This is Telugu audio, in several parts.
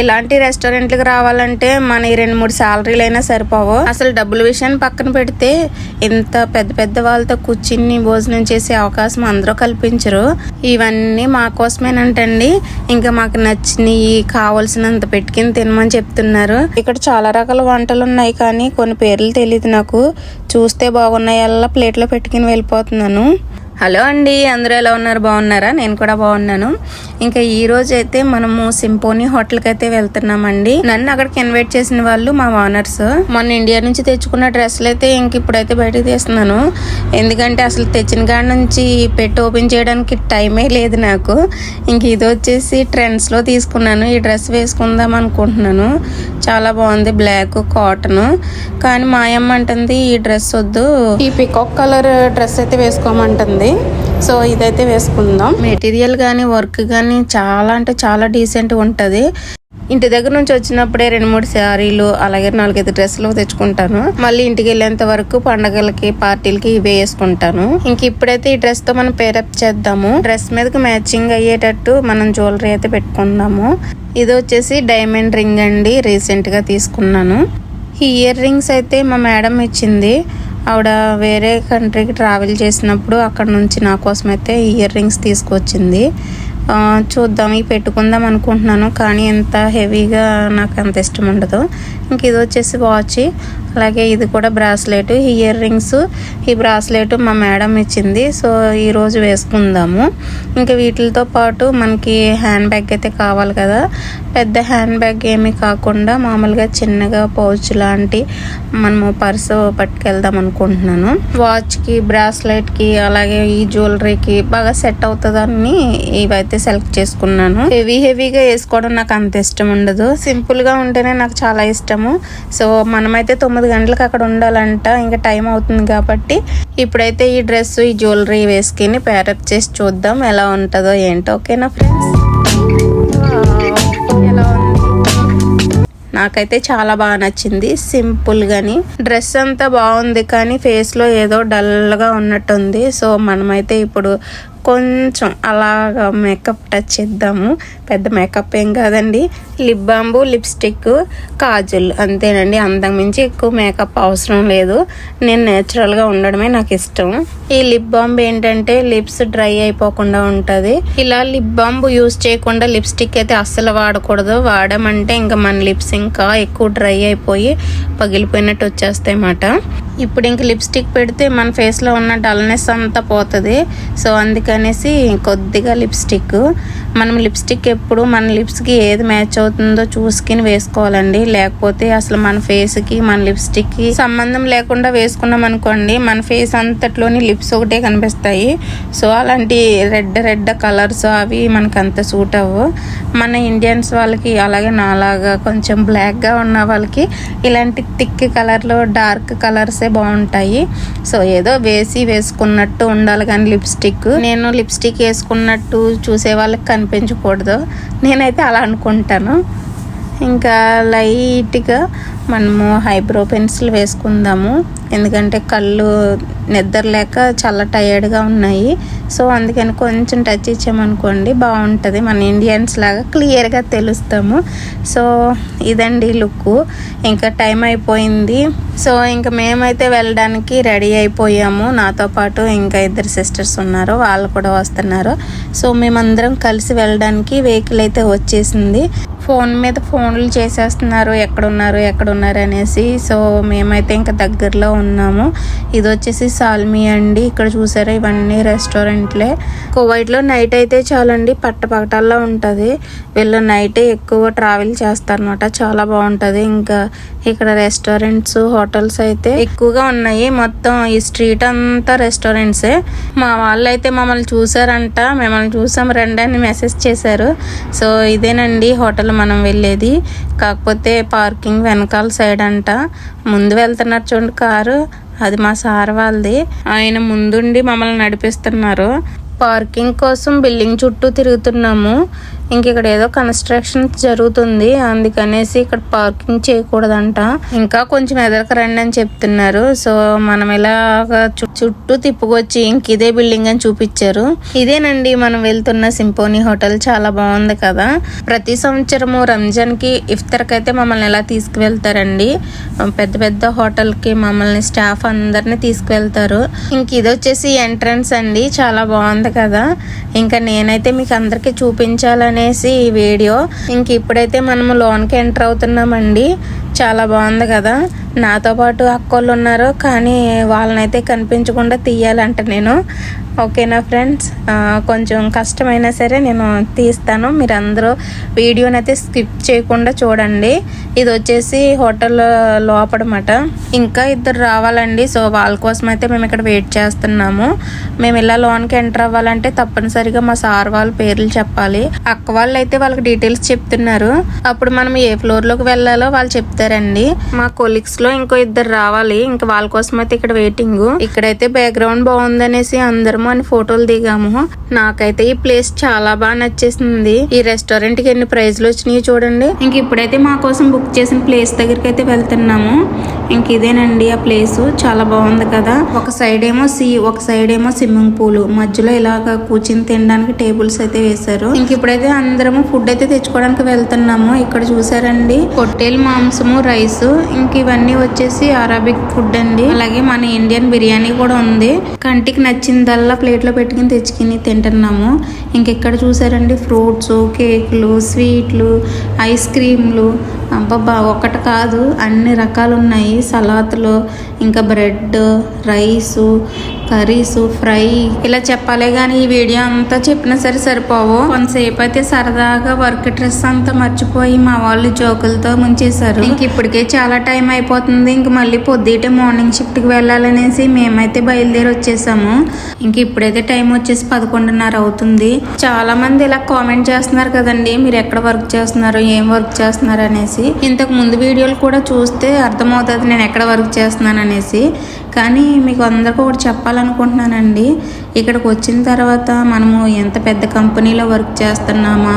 ఇలాంటి రెస్టారెంట్లకు రావాలంటే మన 2-3 సాలరీలు అయినా సరిపోవు. అసలు డబ్బుల విషయాన్ని పక్కన పెడితే ఇంత పెద్ద పెద్ద వాళ్ళతో కూర్చుని భోజనం చేసే అవకాశం అందరూ కల్పించరు. ఇవన్నీ మా కోసమేనంటండి. ఇంకా మాకు నచ్చినవి కావాల్సినంత పెట్టుకుని తినమని చెప్తున్నారు. ఇక్కడ చాలా రకాల వంటలు ఉన్నాయి కానీ కొన్ని పేర్లు తెలియదు నాకు. చూస్తే బాగున్నాయల్లా ప్లేట్లో పెట్టుకుని వెళ్ళిపోతున్నాను. హలో అండి, అందరూ ఎలా ఉన్నారు? బాగున్నారా? నేను కూడా బాగున్నాను. ఇంకా ఈ రోజు అయితే మనము సింపోనీ హోటల్కి అయితే వెళ్తున్నామండి. నన్ను అక్కడికి ఇన్వైట్ చేసిన వాళ్ళు మా ఓనర్స్. మొన్న ఇండియా నుంచి తెచ్చుకున్న డ్రెస్సులు అయితే ఇంక ఇప్పుడైతే బయటకు తీస్తున్నాను. ఎందుకంటే అసలు తెచ్చిన కాడ నుంచి పెట్టి ఓపెన్ చేయడానికి టైమే లేదు నాకు. ఇంక ఇది వచ్చేసి ట్రెండ్స్లో తీసుకున్నాను. ఈ డ్రెస్ వేసుకుందాం అనుకుంటున్నాను. చాలా బాగుంది, బ్లాక్ కాటన్. కానీ మా అమ్మ అంటుంది ఈ డ్రెస్ వద్దు, ఈ పికాక్ కలర్ డ్రెస్ అయితే వేసుకోమంటుంది. సో ఇదైతే వేసుకుందాం. మెటీరియల్ కానీ వర్క్ కానీ చాలా అంటే చాలా డీసెంట్ ఉంటుంది. ఇంటి దగ్గర నుంచి వచ్చినప్పుడే 2-3 శారీలు అలాగే 4-5 డ్రెస్సులు తెచ్చుకుంటాను. మళ్ళీ ఇంటికి వెళ్ళేంత వరకు పండగలకి పార్టీలకి ఇవే వేసుకుంటాను. ఇంక ఇప్పుడైతే ఈ డ్రెస్ తో మనం పేరప్ చేద్దాము. డ్రెస్ మీదకి మ్యాచింగ్ అయ్యేటట్టు మనం జ్యువెలరీ అయితే పెట్టుకుందాము. ఇది వచ్చేసి డైమండ్ రింగ్ అండి, రీసెంట్ గా తీసుకున్నాను. ఈ ఇయర్ రింగ్స్ అయితే మా మేడం ఇచ్చింది. ఆవిడ వేరే కంట్రీకి ట్రావెల్ చేసినప్పుడు అక్కడ నుంచి నా కోసం అయితే ఇయర్ రింగ్స్ తీసుకొచ్చింది. చూద్దాం, ఇవి పెట్టుకుందాం అనుకుంటున్నాను కానీ ఎంత హెవీగా నాకు అంత ఇష్టం ఉండదు. ఇంక ఇది వచ్చేసి వాచ్, అలాగే ఇది కూడా బ్రాస్లెట్. ఇయర్ రింగ్స్, ఈ బ్రాస్లెట్ మా మేడం ఇచ్చింది. సో ఈరోజు వేసుకుందాము. ఇంకా వీటితో పాటు మనకి హ్యాండ్ బ్యాగ్ అయితే కావాలి కదా. పెద్ద హ్యాండ్ బ్యాగ్ ఏమీ కాకుండా మామూలుగా చిన్నగా పౌచ్ లాంటి మనము పర్సు పట్టుకెళ్దాం అనుకుంటున్నాను. వాచ్కి, బ్రాస్లెట్కి అలాగే ఈ జ్యువెలరీకి బాగా సెట్ అవుతుందని ఇవైతే సెలెక్ట్ చేసుకున్నాను. హెవీగా వేసుకోవడం నాకు అంత ఇష్టం ఉండదు. సింపుల్గా ఉంటేనే నాకు చాలా ఇష్టము. సో మనమైతే 9 గంటలకు అక్కడ ఉండాలంట. ఇంకా టైం అవుతుంది కాబట్టి ఇప్పుడైతే ఈ డ్రెస్, ఈ జ్యువెలరీ వేసుకుని పేరప్ చేసి చూద్దాం ఎలా ఉంటుందో ఏంటో. ఓకేనా ఫ్రెండ్స్? ఎలా ఉంది? నాకైతే చాలా బాగా నచ్చింది. సింపుల్ గాని డ్రెస్ అంతా బాగుంది కానీ ఫేస్ లో ఏదో డల్ గా ఉన్నట్టుంది. సో మనమైతే ఇప్పుడు కొంచెం అలాగా మేకప్ టచ్ చేద్దాము. పెద్ద మేకప్ ఏం కాదండి. లిప్ బాంబు, లిప్స్టిక్, కాజల్ అంతేనండి. అంతకుమించి ఎక్కువ మేకప్ అవసరం లేదు. నేను నేచురల్గా ఉండడమే నాకు ఇష్టం. ఈ లిప్ బాంబ్ ఏంటంటే లిప్స్ డ్రై అయిపోకుండా ఉంటుంది. ఇలా లిప్ బాంబ్ యూజ్ చేయకుండా లిప్స్టిక్ అయితే అస్సలు వాడకూడదు. వాడమంటే ఇంకా మన లిప్స్ ఇంకా ఎక్కువ డ్రై అయిపోయి పగిలిపోయినట్టు వచ్చేస్తాయి అన్నమాట. ఇప్పుడు ఇంక లిప్స్టిక్ పెడితే మన ఫేస్లో ఉన్న డల్నెస్ అంతా పోతుంది. సో అందుకనేసి కొద్దిగా లిప్స్టిక్. మనం లిప్స్టిక్ ఎప్పుడు మన లిప్స్కి ఏది మ్యాచ్ అవుతుందో చూసుకుని వేసుకోవాలండి. లేకపోతే అసలు మన ఫేస్కి మన లిప్స్టిక్కి సంబంధం లేకుండా వేసుకున్నాం అనుకోండి, మన ఫేస్ అంతట్లోని లిప్స్ ఒకటే కనిపిస్తాయి. సో అలాంటి రెడ్ కలర్స్ అవి మనకు అంత సూట్ అవ్వవు. మన ఇండియన్స్ వాళ్ళకి అలాగే నాలాగా కొంచెం బ్లాక్గా ఉన్న వాళ్ళకి ఇలాంటి థిక్ కలర్లో డార్క్ కలర్సే బాగుంటాయి. సో ఏదో వేసుకున్నట్టు ఉండాలి కానీ లిప్స్టిక్, నేను లిప్స్టిక్ వేసుకున్నట్టు చూసే వాళ్ళకి కనిపించకూడదు. నేనైతే అలా అనుకుంటాను. ఇంకా లైట్గా మనము ఐబ్రో పెన్సిల్ వేసుకుందాము. ఎందుకంటే కళ్ళు నిద్రలేక చాలా టైర్డ్గా ఉన్నాయి. సో అందుకని కొంచెం టచ్ ఇచ్చామనుకోండి బాగుంటుంది. మన ఇండియన్స్ లాగా క్లియర్గా తెలుస్తాము. సో ఇదండి లుక్. ఇంకా టైం అయిపోయింది. సో ఇంకా మేమైతే వెళ్ళడానికి రెడీ అయిపోయాము. నాతో పాటు ఇంకా 2 సిస్టర్స్ ఉన్నారు, వాళ్ళు కూడా వస్తున్నారు. సో మేమందరం కలిసి వెళ్ళడానికి వెహికల్ అయితే వచ్చేసింది. ఫోన్ మీద ఫోన్లు చేసేస్తున్నారు ఎక్కడున్నారు అనేసి. సో మేమైతే ఇంకా దగ్గరలో ఉన్నాము. ఇది వచ్చేసి సాల్మి అండి. ఇక్కడ చూసారా ఇవన్నీ రెస్టారెంట్లే. కువైట్లో నైట్ అయితే చాలండి పట్టపగటాల్లో ఉంటుంది. వీళ్ళు నైటే ఎక్కువ ట్రావెల్ చేస్తారనమాట. చాలా బాగుంటుంది. ఇంకా ఇక్కడ రెస్టారెంట్స్, హోటల్స్ అయితే ఎక్కువగా ఉన్నాయి. మొత్తం ఈ స్ట్రీట్ అంతా రెస్టారెంట్సే. మా వాళ్ళు అయితే మమ్మల్ని చూసారంట, మిమ్మల్ని చూసాం రండి అని మెసేజ్ చేశారు. సో ఇదేనండి హోటల్ మనం వెళ్ళేది. కాకపోతే పార్కింగ్ వెనకాల సైడ్ అంట. ముందు వెళ్తున్నారు చూడండి కారు, అది మా సార్ వాళ్ళది. ఆయన ముందుండి మమ్మల్ని నడిపిస్తున్నారు. పార్కింగ్ కోసం బిల్డింగ్ చుట్టూ తిరుగుతున్నాము. ఇంక ఇక్కడ ఏదో కన్స్ట్రక్షన్ జరుగుతుంది, అందుకనేసి ఇక్కడ పార్కింగ్ చేయకూడదంట. ఇంకా కొంచెం ఎదరకు రండి అని చెప్తున్నారు. సో మనం ఇలా చుట్టూ తిప్పుకొచ్చి ఇంక ఇదే బిల్డింగ్ అని చూపించారు. ఇదేనండి మనం వెళ్తున్న సింపోనీ హోటల్. చాలా బాగుంది కదా. ప్రతి సంవత్సరము రంజాన్ కి ఇఫ్తార్ కి అయితే మమ్మల్ని ఎలా తీసుకువెళ్తారండి. పెద్ద పెద్ద హోటల్ కి మమ్మల్ని స్టాఫ్ అందరినీ తీసుకువెళ్తారు. ఇంక ఇది వచ్చేసి ఎంట్రన్స్ అండి. చాలా బాగుంది కదా. ఇంకా నేనైతే మీకు అందరికి చూపించాలనేసి ఈ వీడియో. ఇంక ఇప్పుడైతే మనము లోన్కి ఎంటర్ అవుతున్నామండి. చాలా బాగుంది కదా. నాతో పాటు అక్కోళ్ళు ఉన్నారు, కానీ వాళ్ళనైతే కనిపించకుండా తీయాలంట నేను. ఓకేనా ఫ్రెండ్స్, కొంచెం కష్టమైనా సరే నేను తీస్తాను. మీరు అందరూ వీడియోనైతే స్కిప్ చేయకుండా చూడండి. ఇది వచ్చేసి హోటల్ లోపడమాట. ఇంకా ఇద్దరు రావాలండి. సో వాళ్ళ కోసం అయితే మేము ఇక్కడ వెయిట్ చేస్తున్నాము. మేము ఇలా లోన్కి ఎంటర్ అవ్వాలంటే తప్పనిసరిగా మా సార్ వాళ్ళ పేర్లు చెప్పాలి. అక్క వాళ్ళు అయితే వాళ్ళకి డీటెయిల్స్ చెప్తున్నారు. అప్పుడు మనం ఏ ఫ్లోర్లోకి వెళ్ళాలో వాళ్ళు చెప్తారండి. మా కొలీగ్స్ లో ఇంకో ఇద్దరు రావాలి. ఇంకా వాళ్ళ కోసం అయితే ఇక్కడ వెయిటింగ్. ఇక్కడైతే బ్యాక్గ్రౌండ్ బాగుందనేసి అందరము అని ఫోటోలు దిగాము. నాకైతే ఈ ప్లేస్ చాలా బాగా నచ్చేసింది. ఈ రెస్టారెంట్ కి ఎన్ని ప్రైజ్లు వచ్చినాయి చూడండి. ఇంక ఇప్పుడైతే మా కోసం బుక్ చేసిన ప్లేస్ దగ్గరికి అయితే వెళ్తున్నాము. ఇంక ఇదేనండి ఆ ప్లేస్. చాలా బాగుంది కదా. ఒక సైడ్ ఏమో ఒక సైడ్ ఏమో స్విమ్మింగ్ పూల్, మధ్యలో ఇలాగ కూర్చుని తినడానికి టేబుల్స్ అయితే వేశారు. ఇంక ఇప్పుడైతే అందరము ఫుడ్ అయితే తెచ్చుకోవడానికి వెళ్తున్నాము. ఇక్కడ చూసారండి పొట్టేలు మాంసము, రైస్, ఇంక ఇవన్నీ వచ్చేసి అరబిక్ ఫుడ్ అండి. అలాగే మన ఇండియన్ బిర్యానీ కూడా ఉంది. కంటికి నచ్చిందల్లా ప్లేట్ లో పెట్టుకుని తెచ్చుకుని తింటున్నాము. ఇంకెక్కడ చూసారండి ఫ్రూట్స్, కేక్లు, స్వీట్లు, ఐస్ క్రీమ్లు. అబ్బబ్బా ఒకటి కాదు అన్ని రకాలు ఉన్నాయి. సలాతులు, ఇంకా బ్రెడ్, రైసు, కర్రీసు, ఫ్రై, ఇలా చెప్పాలే కానీ ఈ వీడియో అంతా చెప్పినా సరే సరిపోవు. కొంతసేపు అయితే సరదాగా వర్క్ డ్రెస్ అంతా మర్చిపోయి మా వాళ్ళు జోకులతో ముంచేశారు. ఇంక ఇప్పటికే చాలా టైం అయిపోతుంది. ఇంక మళ్ళీ పొద్దుటే మార్నింగ్ షిఫ్ట్ కి వెళ్ళాలనేసి మేమైతే బయలుదేరి వచ్చేసాము. ఇంక ఇప్పుడైతే టైం వచ్చేసి 11:30 అవుతుంది. చాలా మంది ఇలా కామెంట్ చేస్తున్నారు కదండి, మీరు ఎక్కడ వర్క్ చేస్తున్నారు, ఏం వర్క్ చేస్తున్నారు అనేసి. ఇంతకు ముందు వీడియోలు కూడా చూస్తే అర్థమవుతుంది నేను ఎక్కడ వర్క్ చేస్తున్నాను అనేసి. కానీ మీకు అందరికీ ఒకటి చెప్పాలనుకుంటున్నానండి. ఇక్కడికి వచ్చిన తర్వాత మనము ఎంత పెద్ద కంపెనీలో వర్క్ చేస్తున్నామా,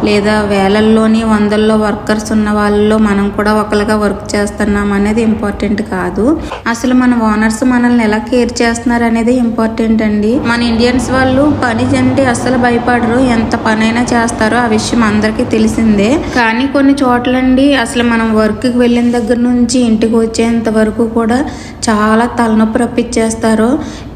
లేదా వేలల్లోని వందల్లో వర్కర్స్ ఉన్న వాళ్ళలో మనం కూడా ఒకరిగా వర్క్ చేస్తున్నామా అనేది ఇంపార్టెంట్ కాదు. అసలు మన ఓనర్స్ మనల్ని ఎలా కేర్ చేస్తున్నారు అనేది ఇంపార్టెంట్ అండి. మన ఇండియన్స్ వాళ్ళు పని అంటే అసలు భయపడరు, ఎంత పనైనా చేస్తారో. ఆ విషయం అందరికీ తెలిసిందే. కానీ కొన్ని చోట్లండి అసలు మనం వర్క్కి వెళ్ళిన దగ్గర నుంచి ఇంటికి వచ్చేంత వరకు కూడా చాలా తలనొప్పి రప్పించేస్తారు.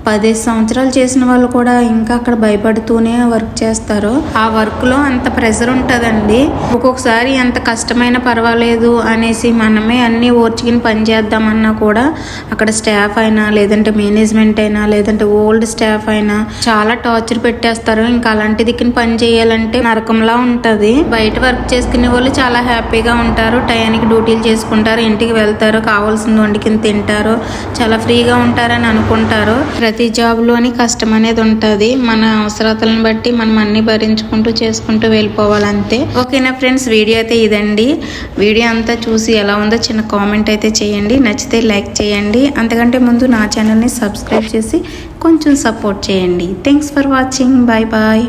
10 సంవత్సరాలు చేసిన వాళ్ళు కూడా ఇంకా అక్కడ భయపడుతూనే వర్క్ చేస్తారు. ఆ వర్క్ లో అంత ప్రెషర్ ఉంటుందండి. ఒక్కొక్కసారి ఎంత కష్టమైనా పర్వాలేదు అనేసి మనమే అన్ని ఓర్చుకుని పని చేద్దామన్నా కూడా అక్కడ స్టాఫ్ అయినా, లేదంటే మేనేజ్మెంట్ అయినా, లేదంటే ఓల్డ్ స్టాఫ్ అయినా చాలా టార్చర్ పెట్టేస్తారు. ఇంకా అలాంటి దిక్కుని పని చేయాలంటే నరకంలా ఉంటది. బయట వర్క్ చేసుకునే వాళ్ళు చాలా హ్యాపీగా ఉంటారు. టయానికి డ్యూటీలు చేసుకుంటారు, ఇంటికి వెళ్తారు, కావాల్సింది వండుకుని తింటారు, చాలా ఫ్రీగా ఉంటారని అనుకుంటారు. ప్రతి జాబ్లోని కష్టం అనేది ఉంటుంది. మన అవసరాలను బట్టి మనం అన్ని భరించుకుంటూ చేసుకుంటూ వెళ్ళిపోవాలంతే. ఓకేనా ఫ్రెండ్స్, వీడియో అయితే ఇదండి. వీడియో అంతా చూసి ఎలా ఉందో చిన్న కామెంట్ అయితే చేయండి. నచ్చితే లైక్ చేయండి. అంతకంటే ముందు నా ఛానల్ని సబ్స్క్రైబ్ చేసి కొంచెం సపోర్ట్ చేయండి. Thanks for watching. Bye bye.